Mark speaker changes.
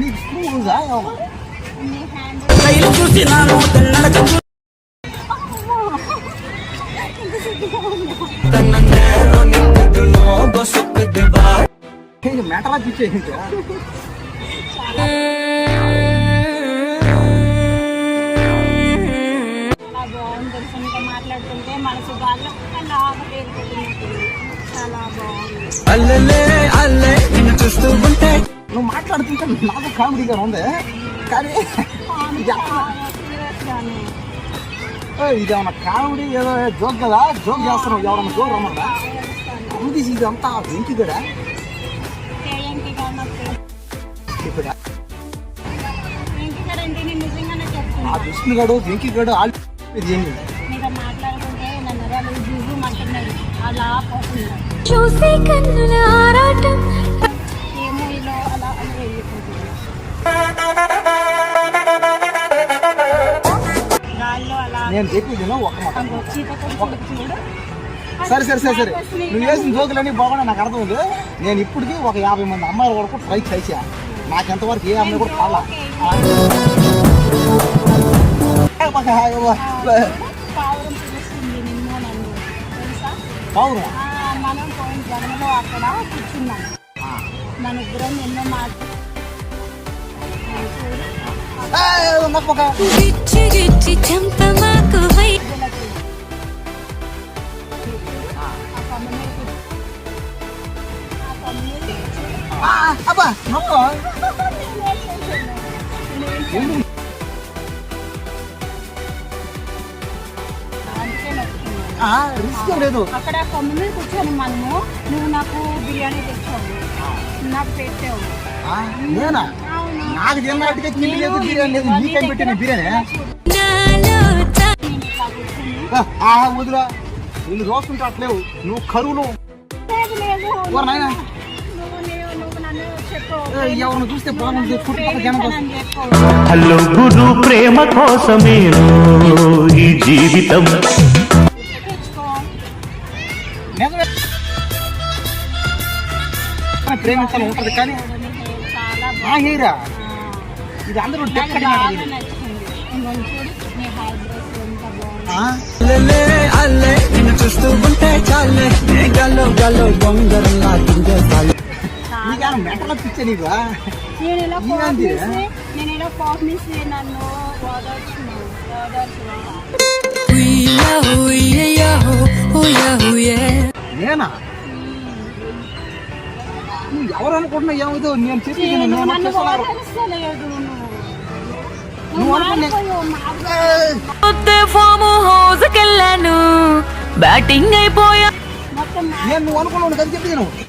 Speaker 1: నీకు స్క్రూ లూజా మెటలా చూసేది
Speaker 2: మాట్లాడుతుంటే మనసు బాగా చాలా బాగుంది.
Speaker 1: నువ్వు మాట్లాడుతుంటే నాకు కామెడీగా ఉంది కానీ ఇదేమన్నా కామెడీ ఏదో జోక్ కదా, జోక్ చేస్తున్నావు ఎవరన్నా జోక్ రమ్మన్నా ఇది ఇదంతా వెంకి కూడా ఇప్పుడు ఆ విష్ణుగాడు వెంకిగాడు
Speaker 2: మాట్లాడుతుంటే నన్ను బిజీ అంటున్నాడు అలా
Speaker 3: చూసే కన్నుల ఆరాటం
Speaker 2: ఏమో ఇలా అలా అని వెళ్ళిపోతుంది.
Speaker 1: నేను చెప్పింది ఒక మాట. సరే సరే సరే సరే నువ్వు వేసిన జోకులన్నీ బాగున్నా నాకు అర్థమైంది. నేను ఇప్పటికీ ఒక 50 మంది అమ్మాయిల వరకు ట్రై చేసా. నాకు ఎంతవరకు ఏ అమ్మాయి కూడా కావాలా.
Speaker 2: మనం పోయిన జన్మలో అక్కడ కూర్చున్నాం. మన ఇద్దరం ఎన్నో
Speaker 1: రిస్క్ లేదు.
Speaker 2: అక్కడ కొమ్మ మీద కూర్చొని మనము నువ్వు నాకు బిర్యానీ తెచ్చావు, నాకు పెట్టావు.
Speaker 1: నేనా? నాకు తిన్నట్టుగా కింద లేదు, బిర్యానీ లేదు. నీకేం పెట్టిన బిర్యానీ వదిలా వీళ్ళు రోజుంటే అట్లేవు. నువ్వు కరువులు ఎవరిని చూస్తే బాగుంది.
Speaker 4: హలో గురు ప్రేమ కోసమే ఈ జీవితం.
Speaker 1: ప్రేమించాలి ఉంటుంది కానీ హీరా ఇది అందరూ చూస్తూ ఉంటే చాలే గల్లో గల్లో దొంగరలా మెటలో పిచ్చే నీకు.
Speaker 2: నేను ఇలా కోపమిస్తే నన్ను
Speaker 1: నేనా? నువ్వు ఎవరు అనుకుంటున్నా ఏమవుతో నేను చెప్పి
Speaker 3: ఫామ్ హౌస్ కెళ్ళాను, బ్యాటింగ్ అయిపోయా.
Speaker 1: నేను నువ్వు అనుకున్నావు కదా చెప్పి